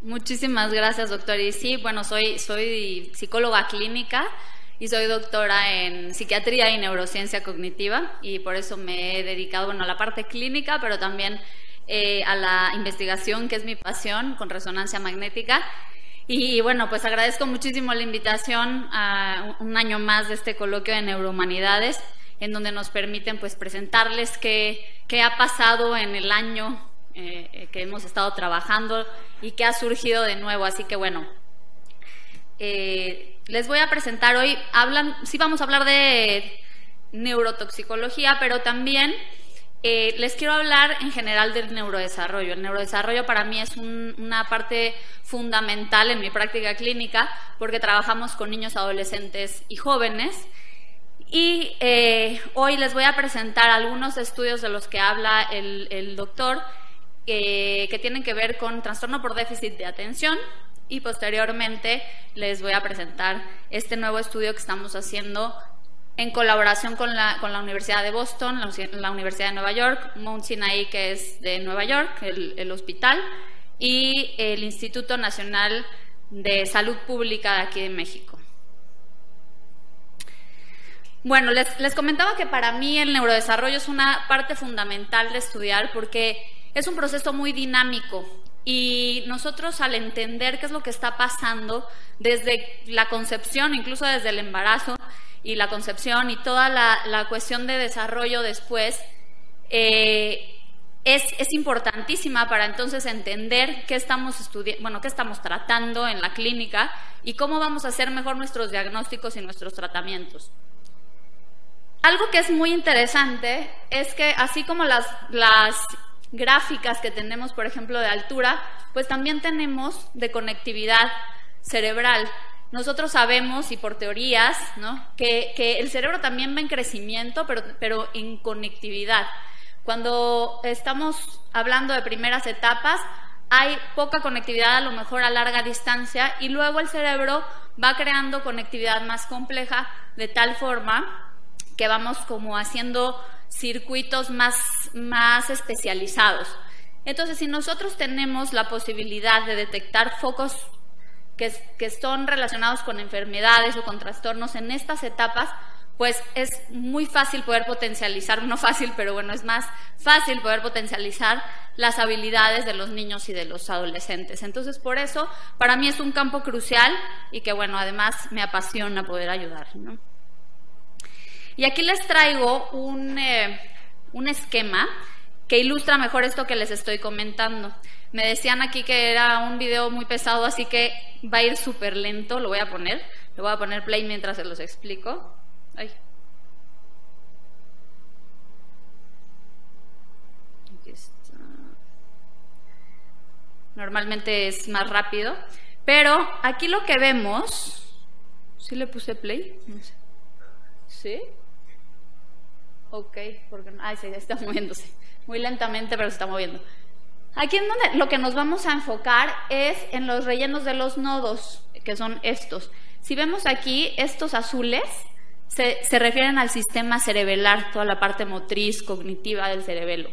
Muchísimas gracias, doctor. Y sí, bueno, soy psicóloga clínica y soy doctora en psiquiatría y neurociencia cognitiva, y por eso me he dedicado, bueno, a la parte clínica, pero también a la investigación, que es mi pasión, con resonancia magnética. Y bueno, pues agradezco muchísimo la invitación a un año más de este coloquio de neurohumanidades, en donde nos permiten pues presentarles qué ha pasado en el año que hemos estado trabajando y qué ha surgido de nuevo. Así que bueno, les voy a presentar hoy, sí vamos a hablar de neurotoxicología, pero también les quiero hablar en general del neurodesarrollo. El neurodesarrollo para mí es una parte fundamental en mi práctica clínica, porque trabajamos con niños, adolescentes y jóvenes. Y hoy les voy a presentar algunos estudios de los que habla el doctor, que tienen que ver con trastorno por déficit de atención, y posteriormente les voy a presentar este nuevo estudio que estamos haciendo en colaboración con la Universidad de Boston, la Universidad de Nueva York, Mount Sinai, que es de Nueva York, el hospital, y el Instituto Nacional de Salud Pública de aquí de México. Bueno, les comentaba que para mí el neurodesarrollo es una parte fundamental de estudiar, porque es un proceso muy dinámico, y nosotros, al entender qué es lo que está pasando desde la concepción, incluso desde el embarazo y la concepción y toda la cuestión de desarrollo después, es importantísima para entonces entender qué estamos qué estamos tratando en la clínica y cómo vamos a hacer mejor nuestros diagnósticos y nuestros tratamientos. Algo que es muy interesante es que, así como las gráficas que tenemos, por ejemplo, de altura, pues también tenemos de conectividad cerebral. Nosotros sabemos, y por teorías, ¿no?, que el cerebro también va en crecimiento, pero en conectividad. Cuando estamos hablando de primeras etapas, hay poca conectividad, a lo mejor a larga distancia, y luego el cerebro va creando conectividad más compleja, de tal forma que vamos como haciendo circuitos más especializados. Entonces, si nosotros tenemos la posibilidad de detectar focos que son relacionados con enfermedades o con trastornos en estas etapas, pues es muy fácil poder potencializar, no fácil, pero bueno, es más fácil poder potencializar las habilidades de los niños y de los adolescentes. Entonces, por eso, para mí es un campo crucial, y que bueno, además me apasiona poder ayudar, ¿no? Y aquí les traigo un esquema que ilustra mejor esto que les estoy comentando. Me decían aquí que era un video muy pesado, así que va a ir súper lento. Le voy a poner play mientras se los explico. Ay. Aquí está. Normalmente es más rápido, pero aquí lo que vemos... ¿Sí le puse play? No sé. ¿Sí? Ok, porque sí, está moviéndose muy lentamente, pero se está moviendo. Aquí en donde lo que nos vamos a enfocar es en los rellenos de los nodos, que son estos. Si vemos aquí, estos azules se refieren al sistema cerebelar, toda la parte motriz, cognitiva del cerebelo.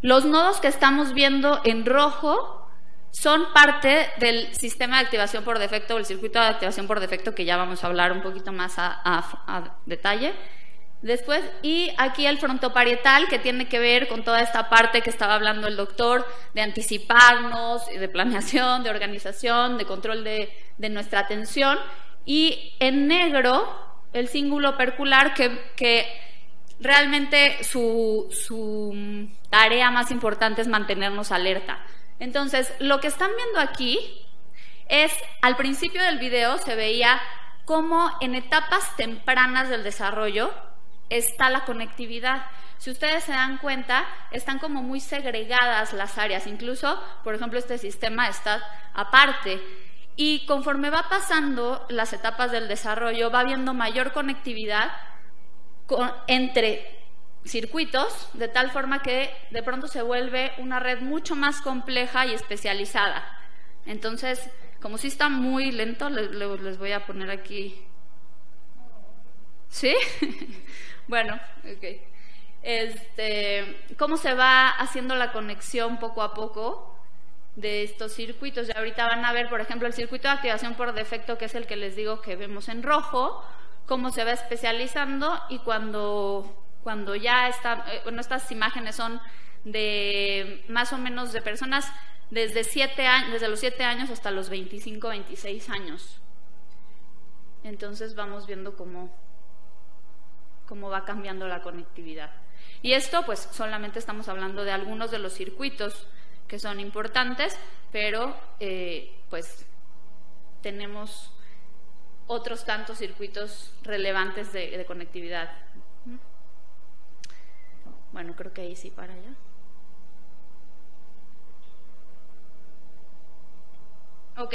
Los nodos que estamos viendo en rojo son parte del sistema de activación por defecto, o el circuito de activación por defecto, que ya vamos a hablar un poquito más a detalle después. Y aquí el frontoparietal, que tiene que ver con toda esta parte que estaba hablando el doctor, de anticiparnos, de planeación, de organización, de control de nuestra atención. Y en negro, el cíngulo opercular, que realmente su tarea más importante es mantenernos alerta. Entonces, lo que están viendo aquí es, al principio del video se veía cómo en etapas tempranas del desarrollo está la conectividad. Si ustedes se dan cuenta, están como muy segregadas las áreas. Incluso, por ejemplo, este sistema está aparte. Y conforme va pasando las etapas del desarrollo, va habiendo mayor conectividad entre circuitos, de tal forma que de pronto se vuelve una red mucho más compleja y especializada. Entonces, como si está muy lento, les voy a poner aquí. ¿Sí? Bueno, ok. Cómo se va haciendo la conexión poco a poco estos circuitos. Y ahorita van a ver, por ejemplo, el circuito de activación por defecto, que es el que les digo que vemos en rojo, cómo se va especializando, y cuando ya está, bueno, estas imágenes son de más o menos de personas desde los 7 años hasta los 25, 26 años. Entonces vamos viendo cómo va cambiando la conectividad. Y esto, pues, solamente estamos hablando de algunos de los circuitos que son importantes, pero pues tenemos otros tantos circuitos relevantes de conectividad. Bueno, creo que ahí sí para allá. Ok,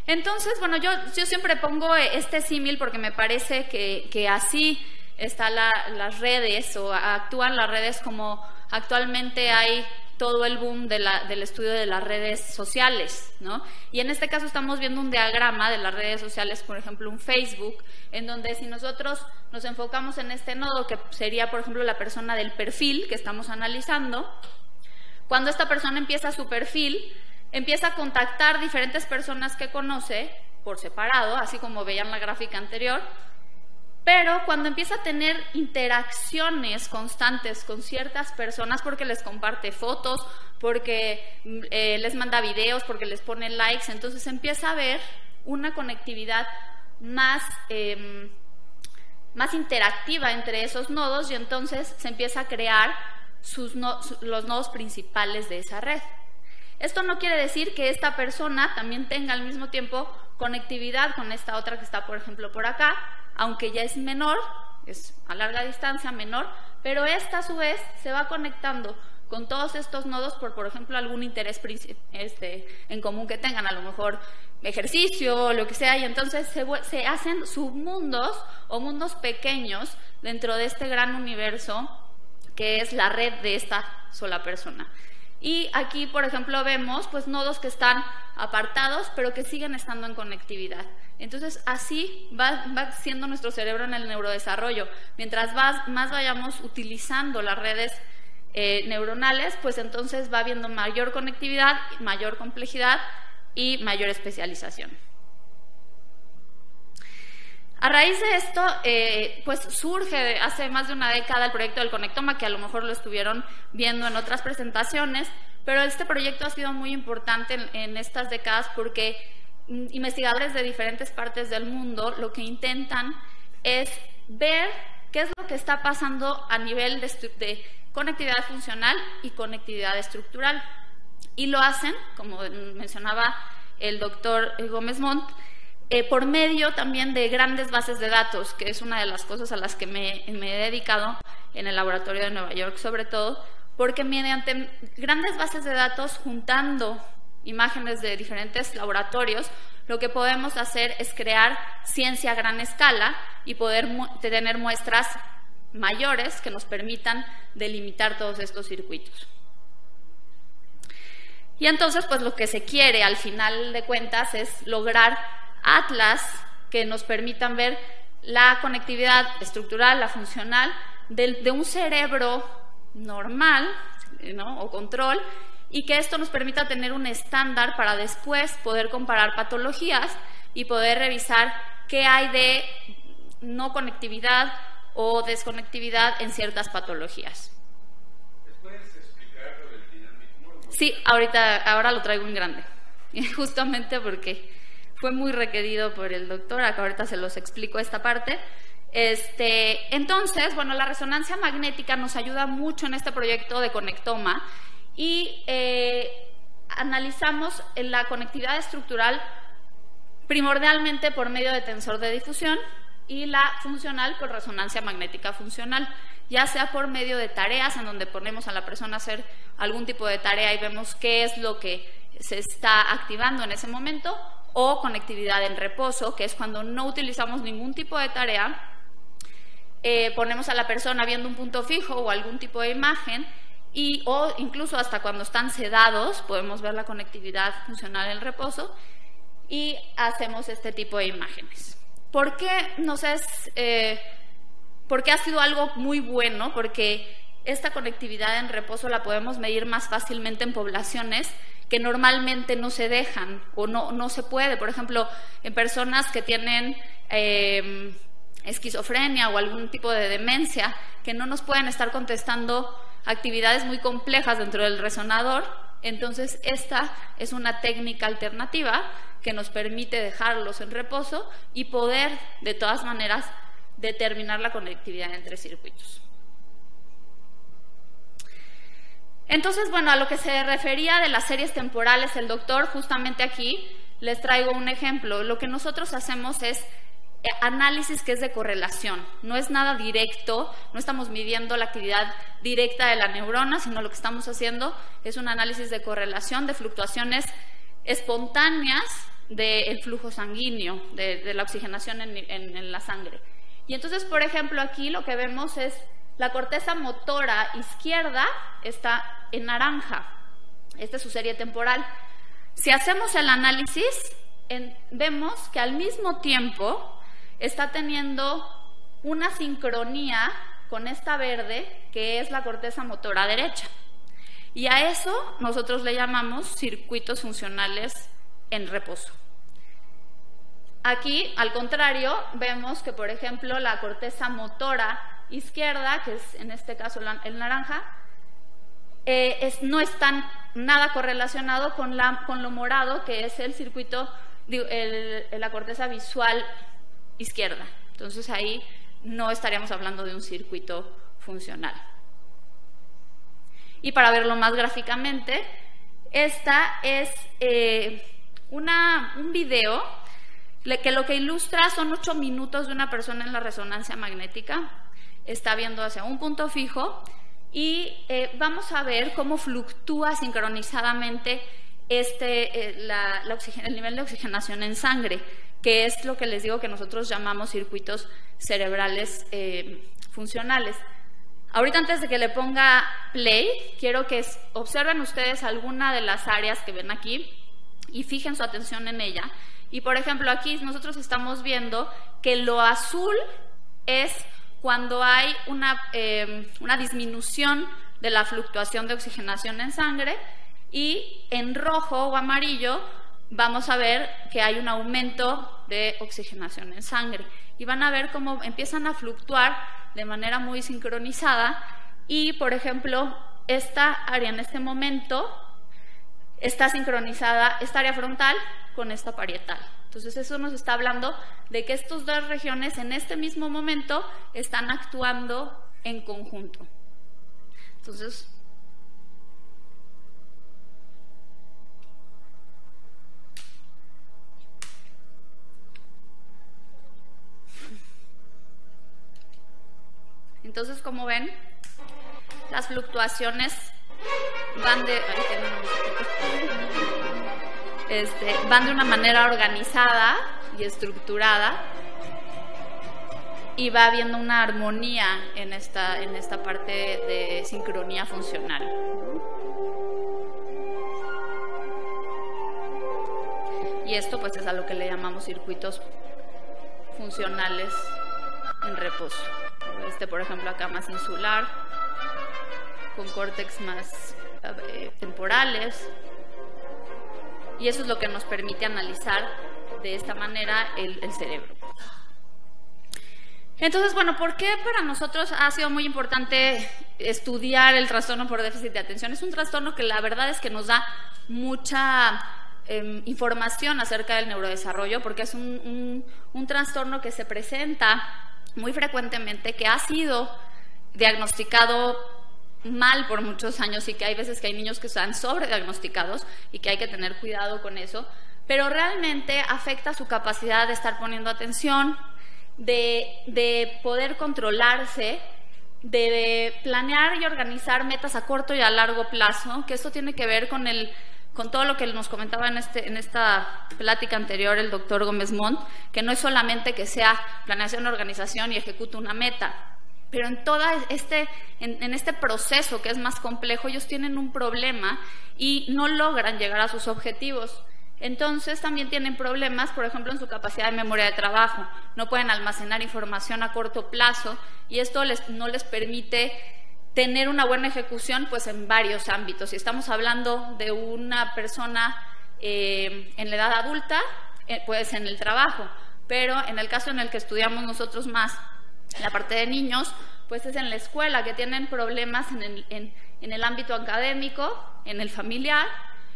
entonces, bueno, yo siempre pongo este símil porque me parece que así están las redes, o actúan las redes como actualmente hay todo el boom del estudio de las redes sociales, ¿no? Y en este caso estamos viendo un diagrama de las redes sociales, por ejemplo, un Facebook, en donde si nosotros nos enfocamos en este nodo, que sería, por ejemplo, la persona del perfil que estamos analizando, cuando esta persona empieza su perfil, empieza a contactar diferentes personas que conoce por separado, así como veían la gráfica anterior, pero cuando empieza a tener interacciones constantes con ciertas personas, porque les comparte fotos, porque les manda videos, porque les pone likes, entonces empieza a haber una conectividad más interactiva entre esos nodos, y entonces se empieza a crear los nodos principales de esa red. Esto no quiere decir que esta persona también tenga al mismo tiempo conectividad con esta otra que está, por ejemplo, por acá, aunque ya es menor, es a larga distancia menor, pero esta a su vez se va conectando con todos estos nodos por ejemplo, algún interés en común que tengan, a lo mejor ejercicio o lo que sea, y entonces se hacen submundos o mundos pequeños dentro de este gran universo que es la red de esta sola persona. Y aquí, por ejemplo, vemos pues nodos que están apartados, pero que siguen estando en conectividad. Entonces, así va siendo nuestro cerebro en el neurodesarrollo. Mientras más vayamos utilizando las redes neuronales, pues entonces va habiendo mayor conectividad, mayor complejidad y mayor especialización. A raíz de esto, pues surge hace más de una década el proyecto del conectoma, que a lo mejor lo estuvieron viendo en otras presentaciones, pero este proyecto ha sido muy importante en estas décadas porque investigadores de diferentes partes del mundo lo que intentan es ver qué es lo que está pasando a nivel de conectividad funcional y conectividad estructural. Y lo hacen, como mencionaba el doctor Gómez Montt, por medio también de grandes bases de datos, que es una de las cosas a las que me he dedicado en el laboratorio de Nueva York, sobre todo, porque mediante grandes bases de datos, juntando imágenes de diferentes laboratorios, lo que podemos hacer es crear ciencia a gran escala y poder tener muestras mayores que nos permitan delimitar todos estos circuitos. Y entonces, pues lo que se quiere al final de cuentas es lograr atlas que nos permitan ver la conectividad estructural, la funcional de un cerebro normal, ¿no? O control, y que esto nos permita tener un estándar para después poder comparar patologías y poder revisar qué hay de no conectividad o desconectividad en ciertas patologías. ¿Puedes explicar lo del dinamismo? Sí, ahora lo traigo en grande, justamente porque fue muy requerido por el doctor, acá ahorita se los explico esta parte. Entonces, bueno, la resonancia magnética nos ayuda mucho en este proyecto de conectoma y analizamos la conectividad estructural primordialmente por medio de tensor de difusión y la funcional por resonancia magnética funcional, ya sea por medio de tareas en donde ponemos a la persona a hacer algún tipo de tarea y vemos qué es lo que se está activando en ese momento, o conectividad en reposo, que es cuando no utilizamos ningún tipo de tarea, ponemos a la persona viendo un punto fijo o algún tipo de imagen, o incluso hasta cuando están sedados podemos ver la conectividad funcional en reposo, y hacemos este tipo de imágenes. ¿Por qué ha sido algo muy bueno? Porque esta conectividad en reposo la podemos medir más fácilmente en poblaciones que normalmente no se dejan o no se puede. Por ejemplo, en personas que tienen esquizofrenia o algún tipo de demencia, que no nos pueden estar contestando actividades muy complejas dentro del resonador. Entonces, esta es una técnica alternativa que nos permite dejarlos en reposo y poder, de todas maneras, determinar la conectividad entre circuitos. Entonces, bueno, a lo que se refería de las series temporales, el doctor, justamente aquí les traigo un ejemplo. Lo que nosotros hacemos es análisis que es de correlación, no es nada directo, no estamos midiendo la actividad directa de la neurona, sino lo que estamos haciendo es un análisis de correlación de fluctuaciones espontáneas del flujo sanguíneo, de la oxigenación en la sangre. Y entonces, por ejemplo, aquí lo que vemos es la corteza motora izquierda está en naranja, esta es su serie temporal. Si hacemos el análisis, vemos que al mismo tiempo está teniendo una sincronía con esta verde, que es la corteza motora derecha. Y a eso nosotros le llamamos circuitos funcionales en reposo. Aquí, al contrario, vemos que, por ejemplo, la corteza motora izquierda, que es en este caso el naranja, no está nada correlacionado con lo morado, que es el circuito, la corteza visual izquierda. Entonces ahí no estaríamos hablando de un circuito funcional. Y para verlo más gráficamente, esta es un video que lo que ilustra son 8 minutos de una persona en la resonancia magnética. Está viendo hacia un punto fijo y vamos a ver cómo fluctúa sincronizadamente el nivel de oxigenación en sangre, que es lo que les digo que nosotros llamamos circuitos cerebrales funcionales. Ahorita, antes de que le ponga play, quiero que observen ustedes alguna de las áreas que ven aquí y fijen su atención en ella. Y por ejemplo, aquí nosotros estamos viendo que lo azul es cuando hay una disminución de la fluctuación de oxigenación en sangre, y en rojo o amarillo vamos a ver que hay un aumento de oxigenación en sangre. Y van a ver cómo empiezan a fluctuar de manera muy sincronizada. Y, por ejemplo, esta área en este momento está sincronizada, esta área frontal con esta parietal. Entonces, eso nos está hablando de que estas dos regiones en este mismo momento están actuando en conjunto. Entonces, como ven, las fluctuaciones van de una manera organizada y estructurada, y va habiendo una armonía en esta parte de sincronía funcional. Y esto pues es a lo que le llamamos circuitos funcionales en reposo. Por ejemplo, acá más insular, con córtex más temporales, y eso es lo que nos permite analizar de esta manera el cerebro. Entonces, bueno, ¿por qué para nosotros ha sido muy importante estudiar el trastorno por déficit de atención? Es un trastorno que la verdad es que nos da mucha información acerca del neurodesarrollo, porque es un trastorno que se presenta muy frecuentemente, que ha sido diagnosticado mal por muchos años, y que hay veces que hay niños que están sobrediagnosticados y que hay que tener cuidado con eso, pero realmente afecta su capacidad de estar poniendo atención, de poder controlarse, de planear y organizar metas a corto y a largo plazo, que esto tiene que ver con todo lo que nos comentaba en esta plática anterior el doctor Gómez Montt, que no es solamente que sea planeación, organización y ejecuto una meta, pero en este proceso que es más complejo, ellos tienen un problema y no logran llegar a sus objetivos. Entonces también tienen problemas, por ejemplo, en su capacidad de memoria de trabajo. No pueden almacenar información a corto plazo, y esto no les permite tener una buena ejecución pues en varios ámbitos. Si estamos hablando de una persona en la edad adulta, pues en el trabajo, pero en el caso en el que estudiamos nosotros más, la parte de niños, pues es en la escuela, que tienen problemas en el ámbito académico, en el familiar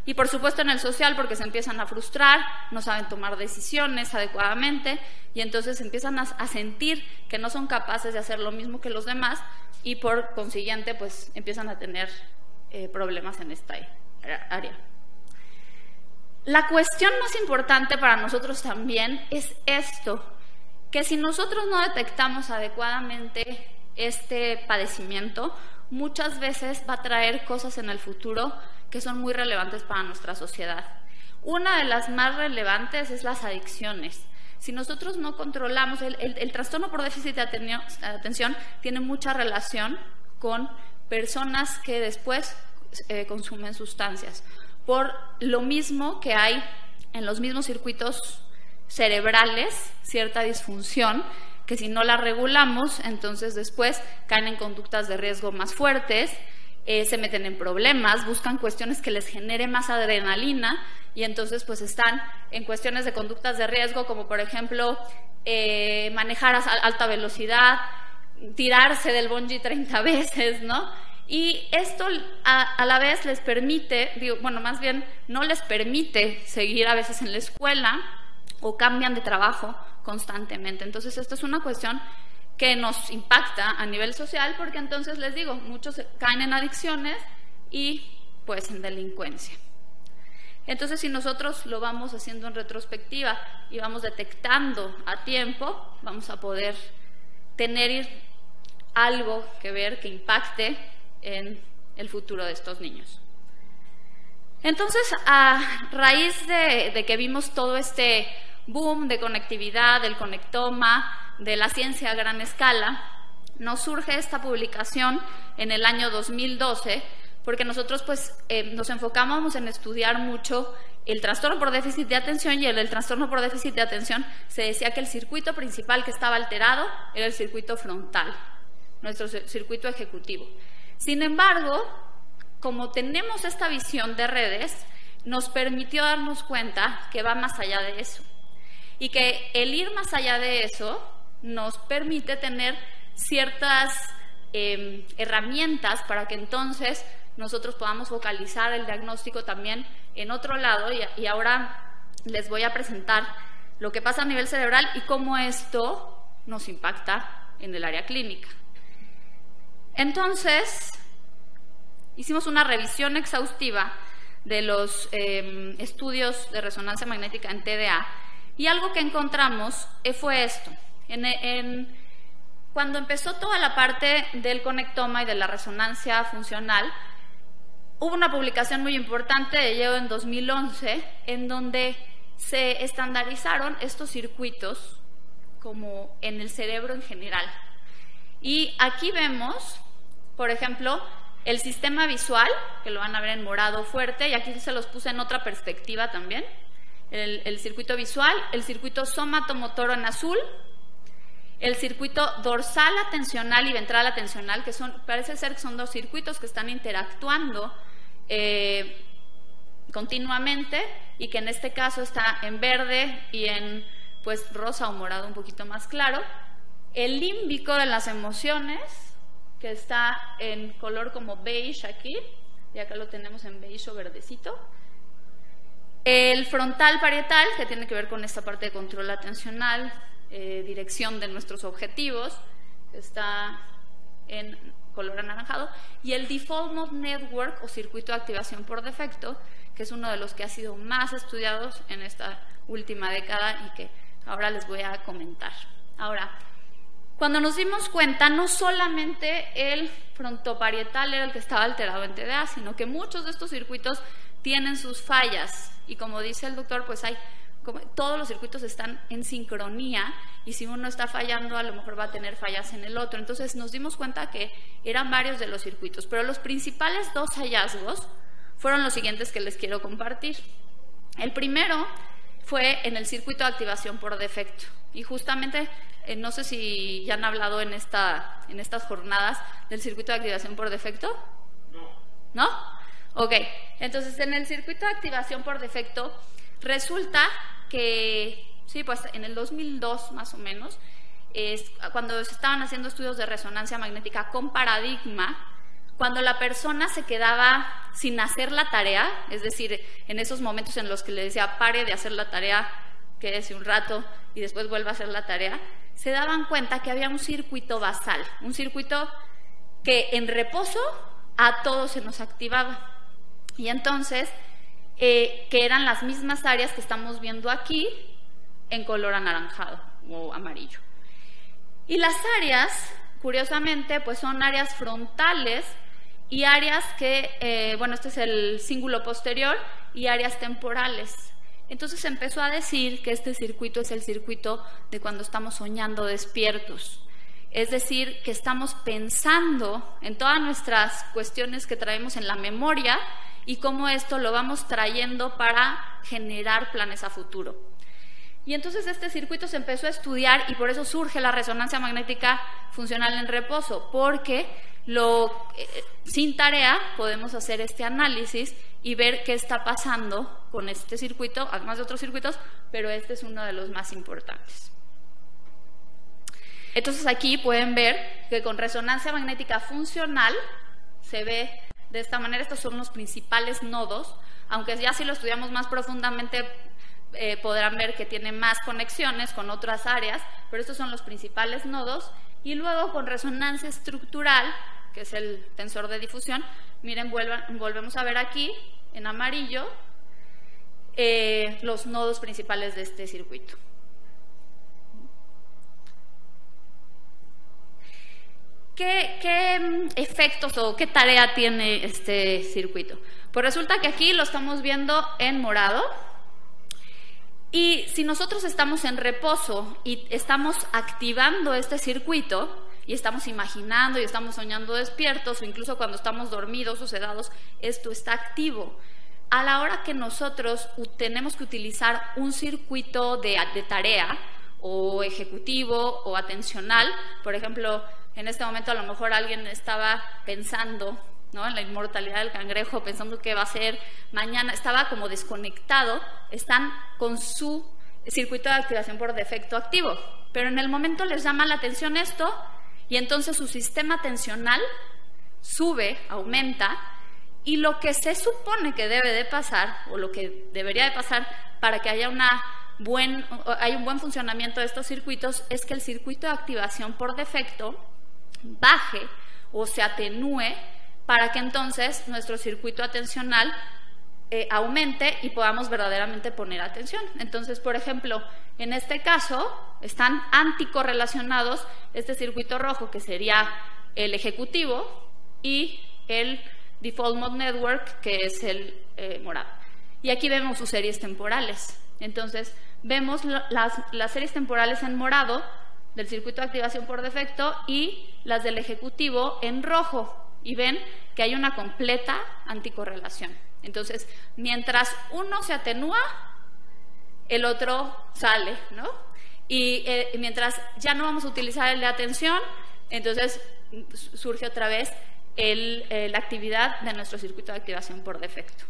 y por supuesto en el social, porque se empiezan a frustrar, no saben tomar decisiones adecuadamente y entonces empiezan a sentir que no son capaces de hacer lo mismo que los demás y por consiguiente pues empiezan a tener problemas en esta área. La cuestión más importante para nosotros también es esto, que si nosotros no detectamos adecuadamente este padecimiento, muchas veces va a traer cosas en el futuro que son muy relevantes para nuestra sociedad. Una de las más relevantes es las adicciones. Si nosotros no controlamos, el trastorno por déficit de atención tiene mucha relación con personas que después consumen sustancias. Por lo mismo que hay en los mismos circuitos cerebrales cierta disfunción, que si no la regulamos, entonces después caen en conductas de riesgo más fuertes, se meten en problemas, buscan cuestiones que les genere más adrenalina y entonces pues están en cuestiones de conductas de riesgo como por ejemplo manejar a alta velocidad, tirarse del bungee 30 veces, ¿no? Y esto a la vez les permite, más bien no les permite seguir a veces en la escuela o cambian de trabajo constantemente. Entonces esto es una cuestión que nos impacta a nivel social porque entonces les digo, muchos caen en adicciones y pues en delincuencia. Entonces si nosotros lo vamos haciendo en retrospectiva y vamos detectando a tiempo, vamos a poder tener algo que ver que impacte en el futuro de estos niños. Entonces, a raíz de que vimos todo este boom de conectividad, del conectoma, de la ciencia a gran escala, nos surge esta publicación en el año 2012, porque nosotros pues nos enfocábamos en estudiar mucho el trastorno por déficit de atención y el trastorno por déficit de atención se decía que el circuito principal que estaba alterado era el circuito frontal, nuestro circuito ejecutivo. Sin embargo, como tenemos esta visión de redes, nos permitió darnos cuenta que va más allá de eso y que el ir más allá de eso nos permite tener ciertas herramientas para que entonces nosotros podamos focalizar el diagnóstico también en otro lado y ahora les voy a presentar lo que pasa a nivel cerebral y cómo esto nos impacta en el área clínica. Entonces, hicimos una revisión exhaustiva de los estudios de resonancia magnética en TDA y algo que encontramos fue esto. Cuando empezó toda la parte del conectoma y de la resonancia funcional, hubo una publicación muy importante de Yale en 2011 en donde se estandarizaron estos circuitos como en el cerebro en general. Y aquí vemos, por ejemplo, el sistema visual, que lo van a ver en morado fuerte, y aquí se los puse en otra perspectiva también, el circuito visual, el circuito somatomotoro en azul, el circuito dorsal atencional y ventral atencional, que parece ser que son dos circuitos que están interactuando continuamente y que en este caso está en verde y en pues rosa o morado un poquito más claro. El límbico de las emociones, que está en color como beige aquí, y acá lo tenemos en beige o verdecito. El frontal parietal, que tiene que ver con esta parte de control atencional, dirección de nuestros objetivos, que está en color anaranjado, y el Default Mode Network o circuito de activación por defecto, que es uno de los que ha sido más estudiados en esta última década y que ahora les voy a comentar. Ahora, cuando nos dimos cuenta, no solamente el frontoparietal era el que estaba alterado en TDA, sino que muchos de estos circuitos tienen sus fallas y como dice el doctor, pues todos los circuitos están en sincronía y si uno está fallando a lo mejor va a tener fallas en el otro. Entonces nos dimos cuenta que eran varios de los circuitos, pero los principales dos hallazgos fueron los siguientes que les quiero compartir. El primero fue en el circuito de activación por defecto. Y justamente, no sé si ya han hablado en estas jornadas del circuito de activación por defecto. ¿No? Ok, entonces en el circuito de activación por defecto resulta que, sí, pues en el 2002 más o menos, cuando se estaban haciendo estudios de resonancia magnética con paradigma, cuando la persona se quedaba sin hacer la tarea, es decir, en esos momentos en los que le decía pare de hacer la tarea, quédese un rato y después vuelva a hacer la tarea, se daban cuenta que había un circuito basal, un circuito que en reposo a todos se nos activaba. Y entonces, que eran las mismas áreas que estamos viendo aquí en color anaranjado o amarillo. Y las áreas, curiosamente, pues son áreas frontales y áreas que, bueno, este es el cíngulo posterior, y áreas temporales. Entonces se empezó a decir que este circuito es el circuito de cuando estamos soñando despiertos. Es decir, que estamos pensando en todas nuestras cuestiones que traemos en la memoria y cómo esto lo vamos trayendo para generar planes a futuro. Y entonces este circuito se empezó a estudiar y por eso surge la resonancia magnética funcional en reposo, porque sin tarea podemos hacer este análisis y ver qué está pasando con este circuito, además de otros circuitos, pero este es uno de los más importantes. Entonces aquí pueden ver que con resonancia magnética funcional se ve de esta manera. Estos son los principales nodos, aunque ya si lo estudiamos más profundamente podrán ver que tiene más conexiones con otras áreas, pero estos son los principales nodos. Y luego con resonancia estructural, que es el tensor de difusión, miren, volvemos a ver aquí en amarillo los nodos principales de este circuito. ¿Qué efectos o qué tarea tiene este circuito? Pues resulta que aquí lo estamos viendo en morado, y si nosotros estamos en reposo y estamos activando este circuito y estamos imaginando y estamos soñando despiertos, o incluso cuando estamos dormidos o sedados, esto está activo. A la hora que nosotros tenemos que utilizar un circuito de tarea o ejecutivo o atencional, por ejemplo, en este momento a lo mejor alguien estaba pensando, ¿no?, en la inmortalidad del cangrejo, pensando qué va a hacer mañana, estaba como desconectado, están con su circuito de activación por defecto activo, pero en el momento les llama la atención esto y entonces su sistema atencional sube, aumenta, y lo que se supone que debe de pasar, o lo que debería de pasar para que haya un buen funcionamiento de estos circuitos, es que el circuito de activación por defecto baje o se atenúe para que entonces nuestro circuito atencional aumente y podamos verdaderamente poner atención. Entonces, por ejemplo, en este caso están anticorrelacionados este circuito rojo, que sería el ejecutivo, y el Default Mode Network, que es el morado. Y aquí vemos sus series temporales. Entonces, vemos las series temporales en morado del circuito de activación por defecto y las del ejecutivo en rojo, y ven que hay una completa anticorrelación. Entonces, mientras uno se atenúa, el otro sale, ¿no? Y mientras ya no vamos a utilizar el de atención, entonces surge otra vez la actividad de nuestro circuito de activación por defecto.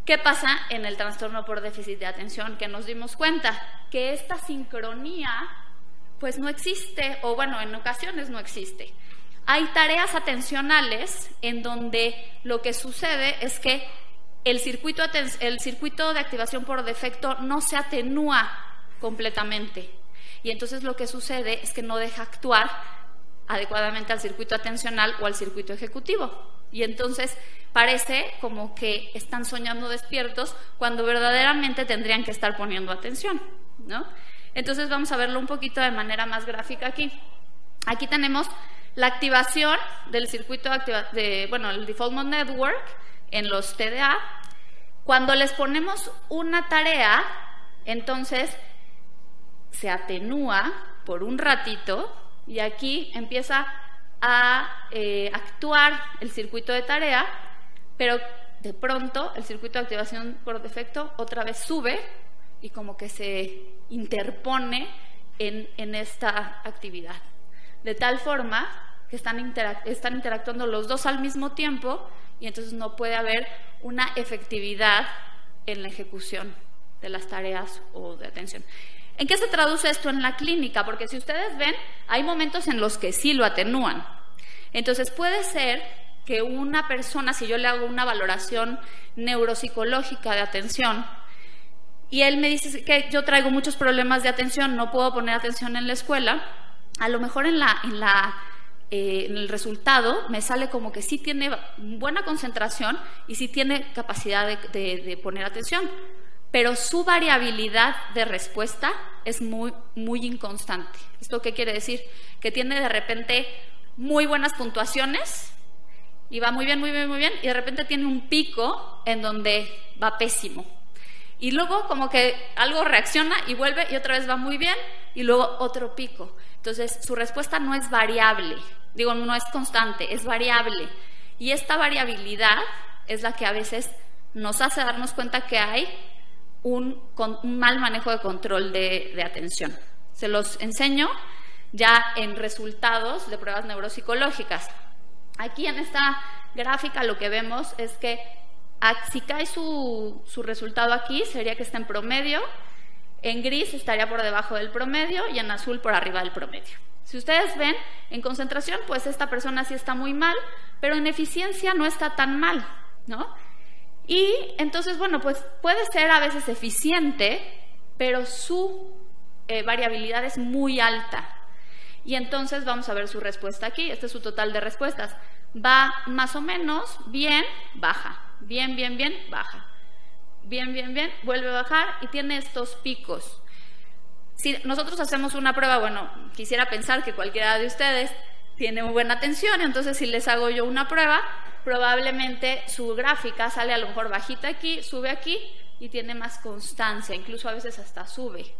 ¿Qué pasa en el trastorno por déficit de atención? Que nos dimos cuenta que esta sincronía pues no existe, o bueno, en ocasiones no existe. Hay tareas atencionales en donde lo que sucede es que el circuito de activación por defecto no se atenúa completamente, y entonces lo que sucede es que no deja actuar adecuadamente al circuito atencional o al circuito ejecutivo, y entonces parece como que están soñando despiertos cuando verdaderamente tendrían que estar poniendo atención, ¿no? Entonces vamos a verlo un poquito de manera más gráfica aquí. Aquí tenemos la activación del circuito el Default Mode Network en los TDA. Cuando les ponemos una tarea, entonces se atenúa por un ratito y aquí empieza a actuar el circuito de tarea, pero de pronto el circuito de activación por defecto otra vez sube y como que se interpone en esta actividad, de tal forma que están interactuando los dos al mismo tiempo y entonces no puede haber una efectividad en la ejecución de las tareas o de atención. ¿En qué se traduce esto en la clínica? Porque si ustedes ven, hay momentos en los que sí lo atenúan. Entonces puede ser que una persona, si yo le hago una valoración neuropsicológica de atención y él me dice que yo traigo muchos problemas de atención, no puedo poner atención en la escuela, a lo mejor en el resultado me sale como que sí tiene buena concentración y sí tiene capacidad de poner atención, pero su variabilidad de respuesta es muy inconstante. ¿Esto qué quiere decir? Que tiene de repente muy buenas puntuaciones y va muy bien, y de repente tiene un pico en donde va pésimo. Y luego como que algo reacciona y vuelve y otra vez va muy bien y luego otro pico. Entonces su respuesta no es variable, no es constante, es variable. Y esta variabilidad es la que a veces nos hace darnos cuenta que hay un mal manejo de control de atención. Se los enseño ya en resultados de pruebas neuropsicológicas. Aquí en esta gráfica lo que vemos es que si cae su resultado aquí, sería que está en promedio, en gris estaría por debajo del promedio y en azul por arriba del promedio. Si ustedes ven, en concentración, pues esta persona sí está muy mal, pero en eficiencia no está tan mal, ¿no? Y entonces, bueno, pues puede ser a veces eficiente, pero su variabilidad es muy alta. Y entonces vamos a ver su respuesta aquí. Este es su total de respuestas. Va más o menos bien, baja. Bien, baja. Bien, vuelve a bajar y tiene estos picos. Si nosotros hacemos una prueba, bueno, quisiera pensar que cualquiera de ustedes tiene muy buena atención, entonces si les hago yo una prueba, probablemente su gráfica sale a lo mejor bajita aquí, sube aquí y tiene más constancia, incluso a veces hasta sube,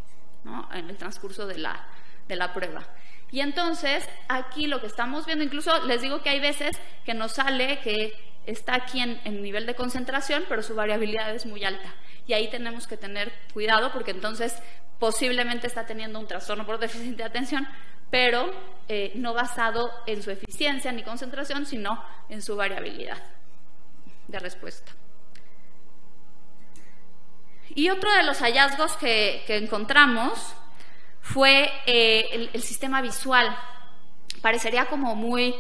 ¿no?, en el transcurso de la prueba. Y entonces aquí lo que estamos viendo, incluso les digo que hay veces que nos sale que está aquí en nivel de concentración, pero su variabilidad es muy alta. Y ahí tenemos que tener cuidado porque entonces posiblemente está teniendo un trastorno por déficit de atención, pero no basado en su eficiencia ni concentración, sino en su variabilidad de respuesta. Y otro de los hallazgos que encontramos fue el sistema visual. Parecería como muy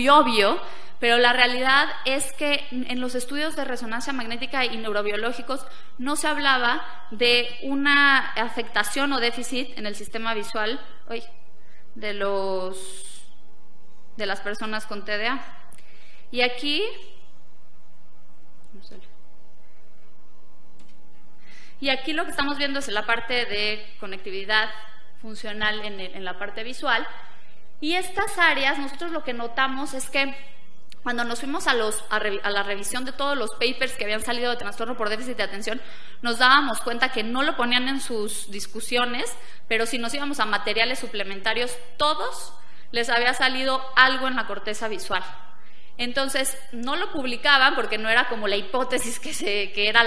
obvio, pero la realidad es que en los estudios de resonancia magnética y neurobiológicos no se hablaba de una afectación o déficit en el sistema visual de las personas con TDA. Y aquí lo que estamos viendo es la parte de conectividad funcional en la parte visual. Y estas áreas, nosotros lo que notamos es que cuando nos fuimos a la revisión de todos los papers que habían salido de trastorno por déficit de atención, nos dábamos cuenta que no lo ponían en sus discusiones, pero si nos íbamos a materiales suplementarios, todos les había salido algo en la corteza visual. Entonces, no lo publicaban porque no era como la hipótesis que era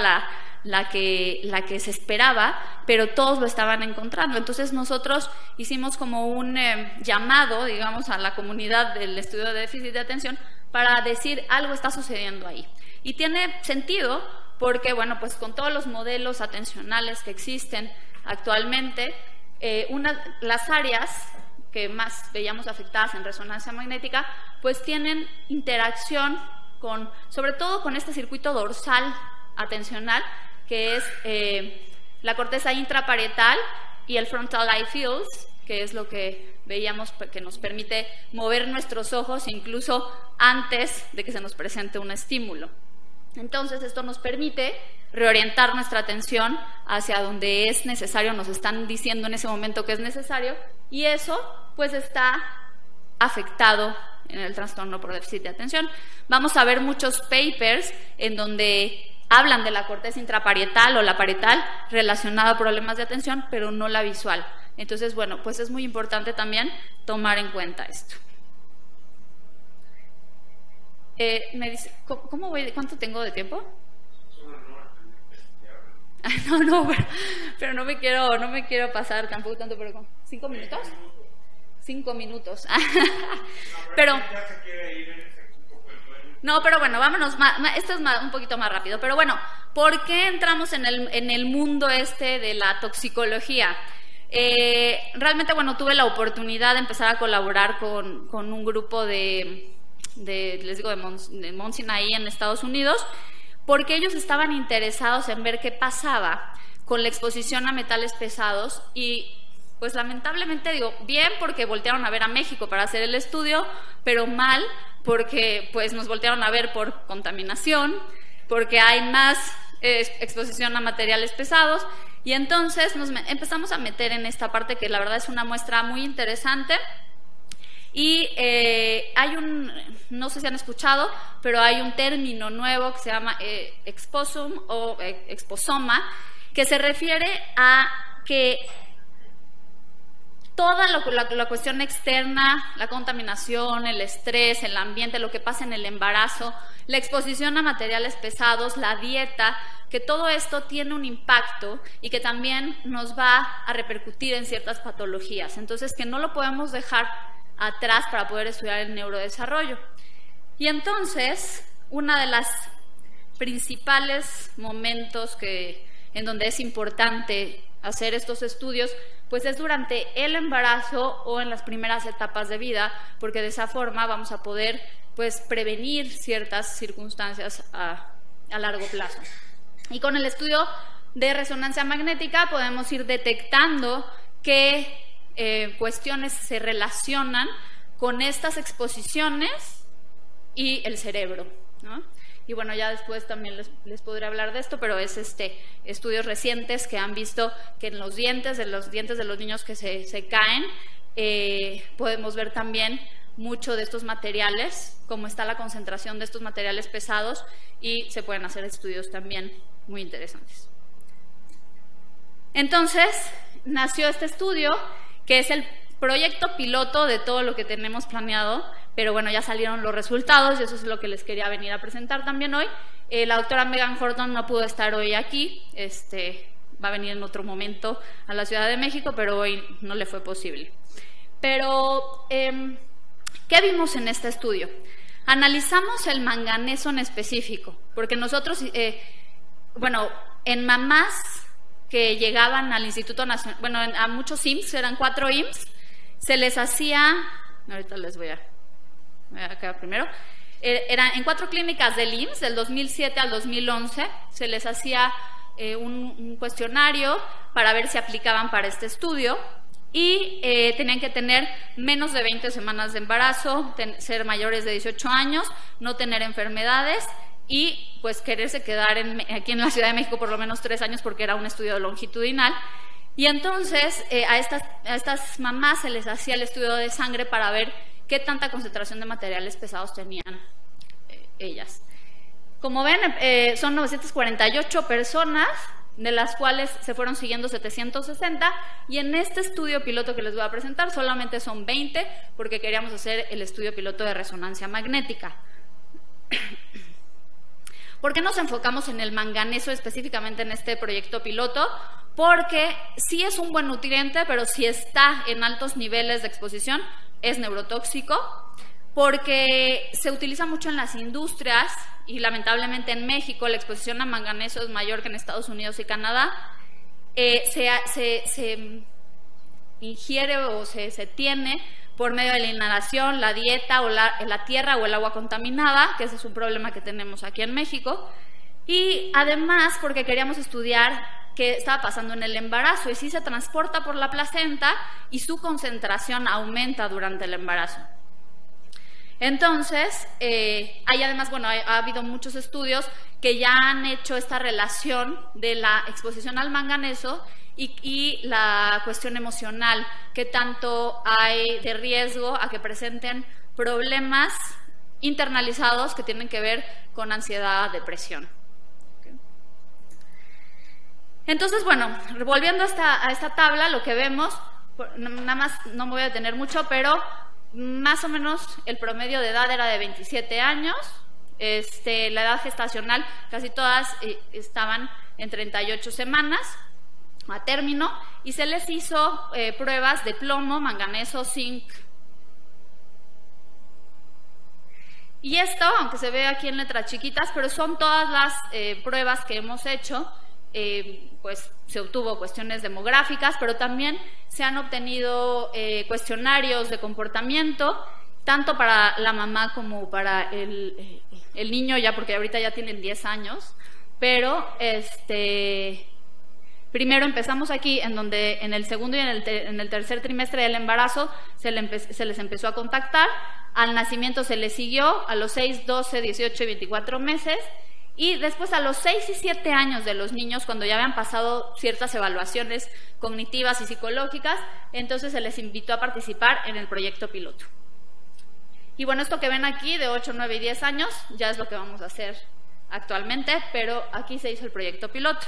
la que se esperaba, pero todos lo estaban encontrando. Entonces nosotros hicimos como un llamado, digamos, a la comunidad del estudio de déficit de atención para decir algo está sucediendo ahí. Y tiene sentido porque, bueno, pues con todos los modelos atencionales que existen actualmente, las áreas que más veíamos afectadas en resonancia magnética, pues tienen interacción sobre todo con este circuito dorsal atencional, que es la corteza intraparietal y el frontal eye fields, que es lo que veíamos que nos permite mover nuestros ojos incluso antes de que se nos presente un estímulo. Entonces esto nos permite reorientar nuestra atención hacia donde es necesario, nos están diciendo en ese momento que es necesario, y eso pues está afectado en el trastorno por déficit de atención. Vamos a ver muchos papers en donde hablan de la corteza intraparietal o la parietal relacionada a problemas de atención, pero no la visual. Entonces, bueno, pues es muy importante también tomar en cuenta esto. Me dice, ¿cómo voy? ¿Cuánto tengo de tiempo? No, pero no me quiero pasar tampoco tanto, pero ¿5 minutos? 5 minutos. Pero no, pero bueno, vámonos, esto es un poquito más rápido. Pero bueno, ¿por qué entramos en el mundo de la toxicología? Realmente, bueno, tuve la oportunidad de empezar a colaborar con un grupo les digo, de Mount Sinai en Estados Unidos, porque ellos estaban interesados en ver qué pasaba con la exposición a metales pesados y pues lamentablemente digo, bien porque voltearon a ver a México para hacer el estudio, pero mal porque pues nos voltearon a ver por contaminación, porque hay más exposición a materiales pesados y entonces nos empezamos a meter en esta parte que la verdad es una muestra muy interesante. Y no sé si han escuchado, pero hay un término nuevo que se llama exposum o exposoma, que se refiere a que toda la cuestión externa, la contaminación, el estrés, el ambiente, lo que pasa en el embarazo, la exposición a materiales pesados, la dieta, que todo esto tiene un impacto y que también nos va a repercutir en ciertas patologías. Entonces, que no lo podemos dejar atrás para poder estudiar el neurodesarrollo. Y entonces, uno de los principales momentos en donde es importante hacer estos estudios, pues es durante el embarazo o en las primeras etapas de vida, porque de esa forma vamos a poder pues prevenir ciertas circunstancias a largo plazo. Y con el estudio de resonancia magnética podemos ir detectando qué cuestiones se relacionan con estas exposiciones y el cerebro, ¿no? Y bueno, ya después también les podré hablar de esto, pero es estudios recientes que han visto que en los dientes de los niños que se caen, podemos ver también mucho de estos materiales, cómo está la concentración de estos materiales pesados, y se pueden hacer estudios también muy interesantes. Entonces, nació este estudio, que es el proyecto piloto de todo lo que tenemos planeado, pero bueno, ya salieron los resultados y eso es lo que les quería venir a presentar también hoy. La doctora Megan Horton no pudo estar hoy aquí, va a venir en otro momento a la Ciudad de México, pero hoy no le fue posible. Pero, ¿qué vimos en este estudio? Analizamos el manganeso en específico, porque nosotros, bueno, en mamás que llegaban al Instituto Nacional, bueno, a muchos IMSS, eran 4 IMSS, se les hacía, ahorita les voy a quedar primero, eran en 4 clínicas del IMSS, del 2007 al 2011, se les hacía un cuestionario para ver si aplicaban para este estudio y tenían que tener menos de 20 semanas de embarazo, ser mayores de 18 años, no tener enfermedades y pues quererse quedar aquí en la Ciudad de México por lo menos 3 años porque era un estudio longitudinal. Y entonces a estas mamás se les hacía el estudio de sangre para ver qué tanta concentración de materiales pesados tenían ellas. Como ven, son 948 personas, de las cuales se fueron siguiendo 760, y en este estudio piloto que les voy a presentar solamente son 20, porque queríamos hacer el estudio piloto de resonancia magnética. ¿Por qué nos enfocamos en el manganeso específicamente en este proyecto piloto? Porque sí es un buen nutriente, pero si está en altos niveles de exposición, es neurotóxico, porque se utiliza mucho en las industrias y lamentablemente en México la exposición a manganeso es mayor que en Estados Unidos y Canadá. Se ingiere o se tiene por medio de la inhalación, la dieta o la tierra o el agua contaminada, que ese es un problema que tenemos aquí en México, y además porque queríamos estudiar qué estaba pasando en el embarazo y si se transporta por la placenta y su concentración aumenta durante el embarazo. Entonces, hay además, bueno, ha habido muchos estudios que ya han hecho esta relación de la exposición al manganeso y la cuestión emocional, que tanto hay de riesgo a que presenten problemas internalizados que tienen que ver con ansiedad, depresión. Entonces, bueno, volviendo a esta tabla, lo que vemos, nada más no me voy a detener mucho, pero más o menos el promedio de edad era de 27 años, La edad gestacional, casi todas estaban en 38 semanas a término, y se les hizo pruebas de plomo, manganeso, zinc. Y esto, aunque se ve aquí en letras chiquitas, pero son todas las pruebas que hemos hecho. Pues se obtuvo cuestiones demográficas, pero también se han obtenido cuestionarios de comportamiento, tanto para la mamá como para el niño, ya porque ahorita ya tienen 10 años, pero primero empezamos aquí, en donde en el segundo y en el tercer trimestre del embarazo se les empezó a contactar. Al nacimiento se les siguió a los 6, 12, 18 y 24 meses, y después a los 6 y 7 años de los niños, cuando ya habían pasado ciertas evaluaciones cognitivas y psicológicas, entonces se les invitó a participar en el proyecto piloto. Y bueno, esto que ven aquí de 8, 9 y 10 años ya es lo que vamos a hacer actualmente, pero aquí se hizo el proyecto piloto.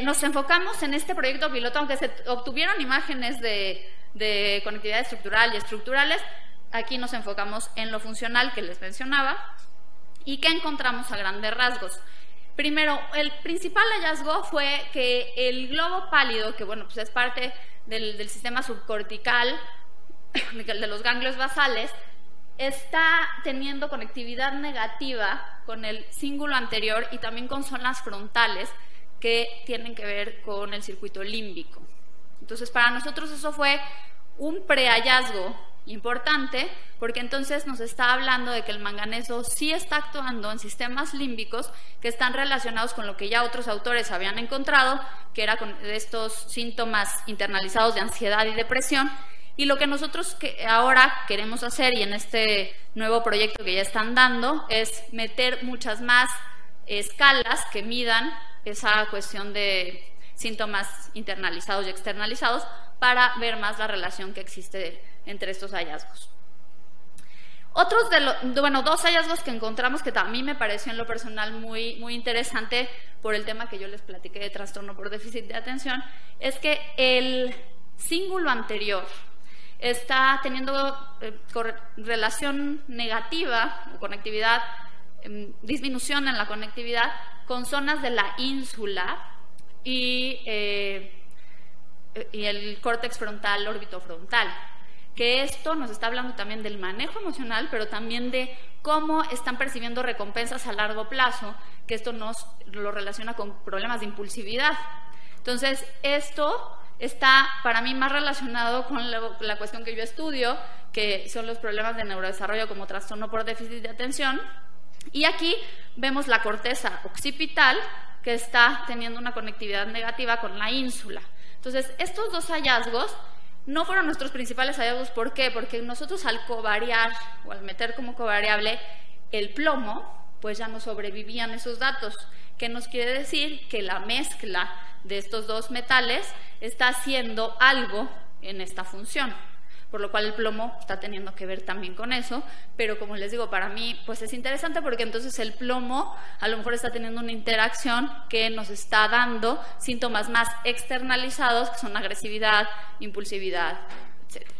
Nos enfocamos en este proyecto piloto, aunque se obtuvieron imágenes de conectividad estructural y estructurales, aquí nos enfocamos en lo funcional que les mencionaba. ¿Y qué encontramos a grandes rasgos? Primero, el principal hallazgo fue que el globo pálido, que bueno, pues es parte del sistema subcortical, de los ganglios basales, está teniendo conectividad negativa con el cíngulo anterior y también con zonas frontales que tienen que ver con el circuito límbico. Entonces, para nosotros eso fue un prehallazgo importante, porque entonces nos está hablando de que el manganeso sí está actuando en sistemas límbicos que están relacionados con lo que ya otros autores habían encontrado, que era con estos síntomas internalizados de ansiedad y depresión. Y lo que nosotros ahora queremos hacer, y en este nuevo proyecto que ya están dando, es meter muchas más escalas que midan esa cuestión de síntomas internalizados y externalizados, para ver más la relación que existe entre estos hallazgos. Dos hallazgos que encontramos, que también me pareció en lo personal muy interesante por el tema que yo les platiqué de trastorno por déficit de atención, es que el cíngulo anterior está teniendo relación negativa o conectividad, disminución en la conectividad con zonas de la ínsula y el córtex frontal orbitofrontal, que esto nos está hablando también del manejo emocional, pero también de cómo están percibiendo recompensas a largo plazo, que esto nos lo relaciona con problemas de impulsividad. Entonces, esto está para mí más relacionado con la cuestión que yo estudio, que son los problemas de neurodesarrollo como trastorno por déficit de atención. Y aquí vemos la corteza occipital, que está teniendo una conectividad negativa con la ínsula. Entonces, estos dos hallazgos no fueron nuestros principales hallazgos. ¿Por qué? Porque nosotros al covariar o al meter como covariable el plomo, pues ya no sobrevivían esos datos. ¿Qué nos quiere decir? Que la mezcla de estos dos metales está haciendo algo en esta función, por lo cual el plomo está teniendo que ver también con eso. Pero como les digo, para mí pues es interesante, porque entonces el plomo a lo mejor está teniendo una interacción que nos está dando síntomas más externalizados, que son agresividad, impulsividad, etc.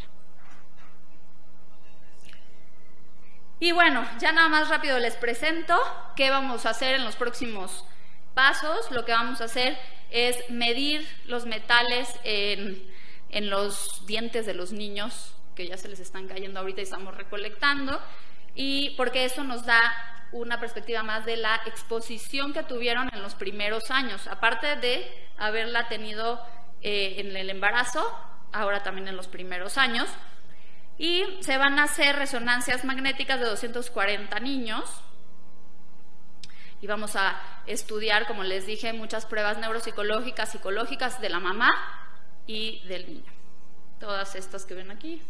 Y bueno, ya nada más rápido les presento qué vamos a hacer en los próximos pasos. Lo que vamos a hacer es medir los metales en los dientes de los niños, que ya se les están cayendo ahorita y estamos recolectando, y porque eso nos da una perspectiva más de la exposición que tuvieron en los primeros años, aparte de haberla tenido en el embarazo, ahora también en los primeros años. Y se van a hacer resonancias magnéticas de 240 niños, y vamos a estudiar, como les dije, muchas pruebas neuropsicológicas, psicológicas de la mamá y del niño, todas estas que ven aquí.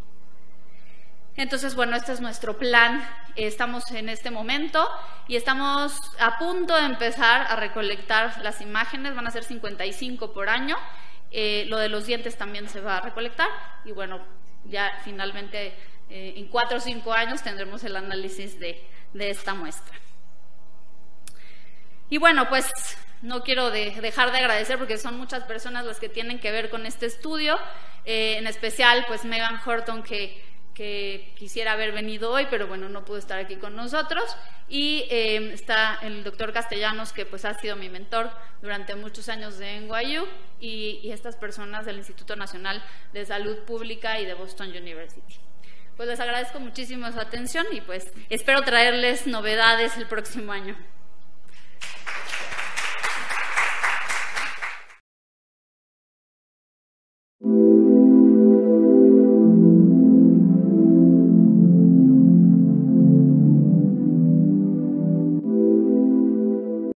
Entonces, bueno, este es nuestro plan. Estamos en este momento y estamos a punto de empezar a recolectar las imágenes. Van a ser 55 por año. Lo de los dientes también se va a recolectar, y bueno, ya finalmente en 4 o 5 años tendremos el análisis de esta muestra. Y bueno, pues no quiero dejar de agradecer, porque son muchas personas las que tienen que ver con este estudio, en especial pues Megan Horton, que que quisiera haber venido hoy, pero bueno, no pudo estar aquí con nosotros. Y está el doctor Castellanos, que pues ha sido mi mentor durante muchos años de NYU, y estas personas del Instituto Nacional de Salud Pública y de Boston University. Pues les agradezco muchísimo su atención y pues espero traerles novedades el próximo año.